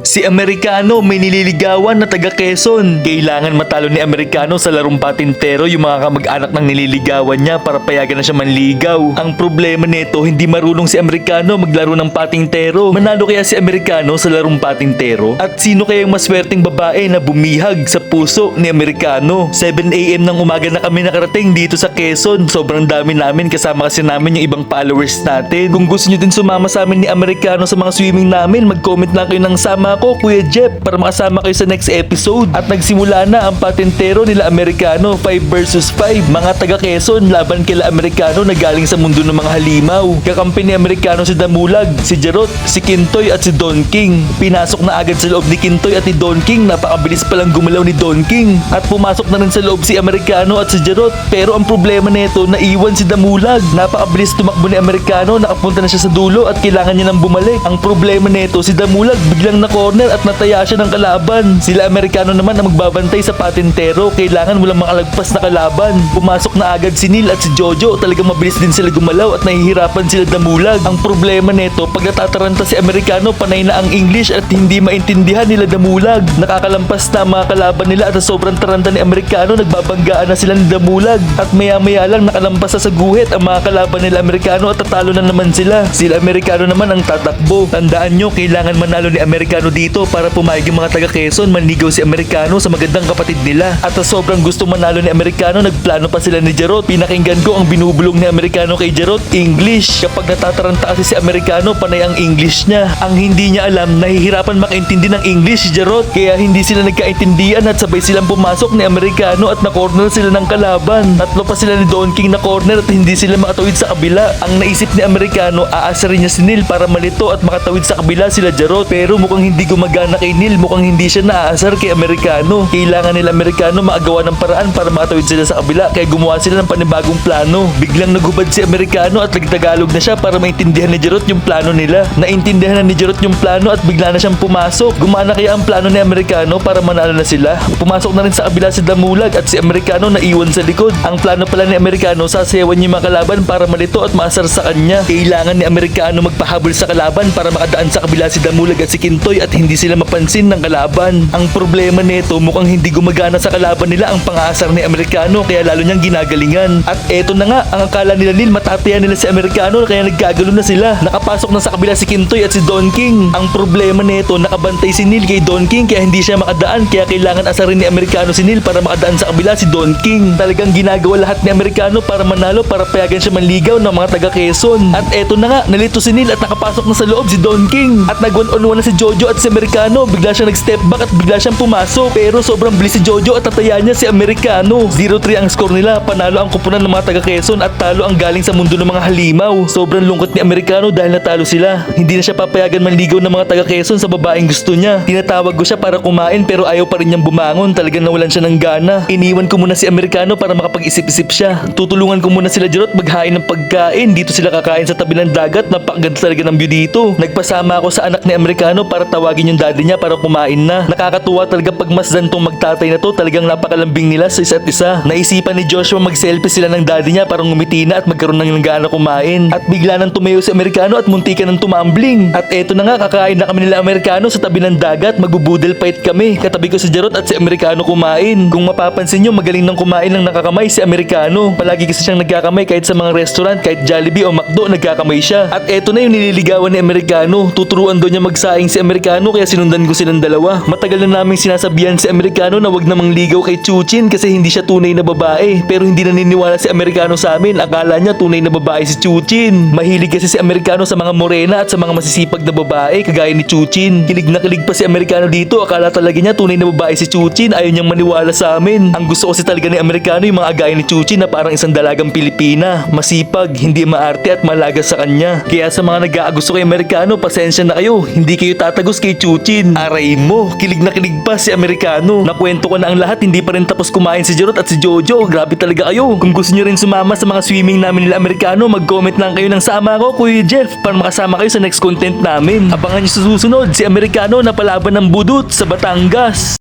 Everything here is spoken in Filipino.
Si Amerikano may nililigawan na taga Quezon. Kailangan matalo ni Amerikano sa larong patintero yung mga kamag-anak ng nililigawan niya para payagan na siya manligaw. Ang problema nito, hindi marunong si Amerikano maglaro ng patintero. Manalo kaya si Amerikano sa larong patintero? At sino kaya yung maswerteng babae na bumihag sa puso ni Amerikano? 7 AM ng umaga na kami nakarating dito sa Quezon. Sobrang dami namin, kasama kasi namin yung ibang followers natin. Kung gusto nyo din sumama sa amin ni Amerikano sa mga swimming namin, mag-comment lang kayo ng sama ko, Kuya Jeff, para makasama kayo sa next episode. At nagsimula na ang patintero nila Amerikano, 5 versus 5. Mga taga Quezon, laban kila Amerikano na galing sa mundo ng mga halimaw. Kakampi ni Amerikano si Damulag, si Jerot, si Kintoy at si Don King. Pinasok na agad sa loob ni Kintoy at ni Don King. Napakabilis palang gumalaw ni Don King. At pumasok na rin sa loob si Amerikano at si Jerot. Pero ang problema nito, naiwan si Damulag. Napakabilis tumakbo ni Amerikano, nakapunta na siya sa dulo at kailangan niya nang bumalik. Ang problema nito, si Damulag biglang na-corner at nataya siya ng kalaban. Sila Amerikano naman ang magbabantay sa patintero. Kailangan walang makalagpas na kalaban. Pumasok na agad si Neil at si Jojo. Talagang mabilis din sila gumalaw at nahihirapan sila Damulag. Ang problema nito, pag natataranta si Amerikano, panay na ang English at hindi maintindihan nila Damulag. Nakakalampas na ang mga kalaban nila at sa sobrang taranta ni Amerikano, nagbabanggaan na sila ni Damulag. At maya-maya lang nakalampas na sa guhit ang mga kalaban nila Amerikano at tatalo na naman sila. Sila Amerikano naman ang tatakbo. Tandaan nyo, kailangan manalo ni Amerikano dito para pumayag yung mga taga Quezon manligaw si Amerikano sa magandang kapatid nila. At sa sobrang gusto manalo ni Amerikano, nagplano pa sila ni Jerot. Pinakinggan ko ang binubulong ni Amerikano kay Jerot, English. Kapag natataranta kasi si Amerikano, panay ang English niya. Ang hindi niya alam, nahihirapan makaintindi ng English si Jerot. Kaya hindi sila nagkaintindihan at sabay silang pumasok ni Amerikano at na-corner sila ng kalaban. Tatlo pa sila ni Don King na corner at hindi sila makatawid sa kabila. Ang naisip ni Amerikano, aasarin niya si Neil para malito at makatawid sa kabila sila Jerot. Pero mukhang hindi gumagana kay Neil, mukhang hindi siya naaasar kay Amerikano. Kailangan nila Amerikano makagawa ng paraan para makatawid sila sa kabila, kaya gumawa sila ng panibagong plano. Biglang nagubad si Amerikano at nagtagalog na siya para maintindihan ni Jerot yung plano nila. Naintindihan na ni Jerot yung plano at bigla na siyang pumasok. Gumana kaya ang plano ni Amerikano para manalo na sila? Pumasok na rin sa kabila si Damulag at si Amerikano naiwan sa likod. Ang plano pala ni Amerikano, sasayawan niya yung mga kalaban para malito at maasar sa kanya. Kailangan ni Amerikano magpahabol sa kalaban para makadaan sa kabila si Damulag at si Kintoy at hindi sila mapansin ng kalaban. Ang problema nito, mukhang hindi gumagana sa kalaban nila ang pang-aasar ni Amerikano, kaya lalo niyang ginagalingan. At eto na nga, ang akala nila Neil matatayan nila si Amerikano, kaya nagkagalo na sila. Nakapasok na sa kabila si Kintoy at si Don King. Ang problema nito, nakabantay si Neil kay Don King kaya hindi siya makadaan, kaya kailangan asarin ni Amerikano si Neil para makadaan sa kabila si Don King. Talagang ginagawa lahat ni Amerikano para manalo, para payagan siya manligaw ng mga taga Quezon. At eto na nga, nalito si Neil at nakapasok na sa loob si Don King. At nag-1-on-1 na si Jojo at si Amerikano. Bigla siya nag-step back at bigla siyang pumasok. Pero sobrang bilis si Jojo at tataya niya si Amerikano. 0-3 ang score nila. Panalo ang kupunan ng mga taga Quezon at talo ang galing sa mundo ng mga halimaw. Sobrang lungkot ni Amerikano dahil natalo sila. Hindi na siya papayagan manligaw ng mga taga Quezon sa babaeng gusto niya. Tinatawag ko siya para kumain pero ayaw pa rin niyang bumangon. Talagang nawalan siya ng gana. Iniwan ko muna si Amerikano para makapag-isip-isip siya. Tutulungan ko muna sila Jerot maghain ng pagkain. Dito sila kakain sa tabi ng dagat. Napakaganda talaga ng view dito. Nagpasama ako sa anak ni Amerikano para tawagin yung daddy niya para kumain na. Nakakatuwa talaga pag masdan tong magtatay na to. Talagang napakalambing nila sa isa't isa. Naisipan ni Joshua mag-selfie sila ng daddy niya para ngumiti na at magkaroon ng gana kumain. At bigla nang tumayo si Amerikano at muntikan ng tumambling. At eto na nga, kakain na kami nila Amerikano sa tabi ng dagat. Magbubudel fight kami. Katabi ko si Jerot at si Amerikano kumain. Kung mapapansin nyo, magaling ng kumain ng nakakamay si Amerikano. Palagi kasi siyang nagkakamay kahit sa mga restaurant, kahit Jollibee o McDo, nagkakamay siya. At eto na yung nililigawan ni Amerikano. Tuturuan daw niya magsaing si Amerikano kaya sinundan ko silang dalawa. Matagal na naming sinasabihan si Amerikano na wag namang ligaw kay Chuchin kasi hindi siya tunay na babae. Pero hindi naniniwala si Amerikano sa amin. Akala niya tunay na babae si Chuchin. Mahilig kasi si Amerikano sa mga morena at sa mga masisipag na babae kagaya ni Chuchin. Kilig na kilig pa si Amerikano dito. Akala talaga niya tunay na babae si Chuchin. Ayaw niyang maniwala sa amin. Ang gusto kasi talaga ni Amerikano yung mga gaya ni Chuchin na parang isang dalagang Pilipina. Masipag, hindi maarte at malaga sa kanya. Kaya sa mga nag-aagusto kay Amerikano, pasensya na kayo. Hindi kayo tatagos kay Chuchin. Aray mo, kilig na kilig pa si Amerikano. Nakwento ko na ang lahat, hindi pa rin tapos kumain si Jerot at si Jojo. Grabe talaga kayo. Kung gusto nyo rin sumama sa mga swimming namin nila Amerikano, mag-comment lang kayo ng sama ko, Kuya Jeff, para makasama kayo sa next content namin. Abangan nyo sa susunod, si Amerikano na palaban ng budut sa Batangas.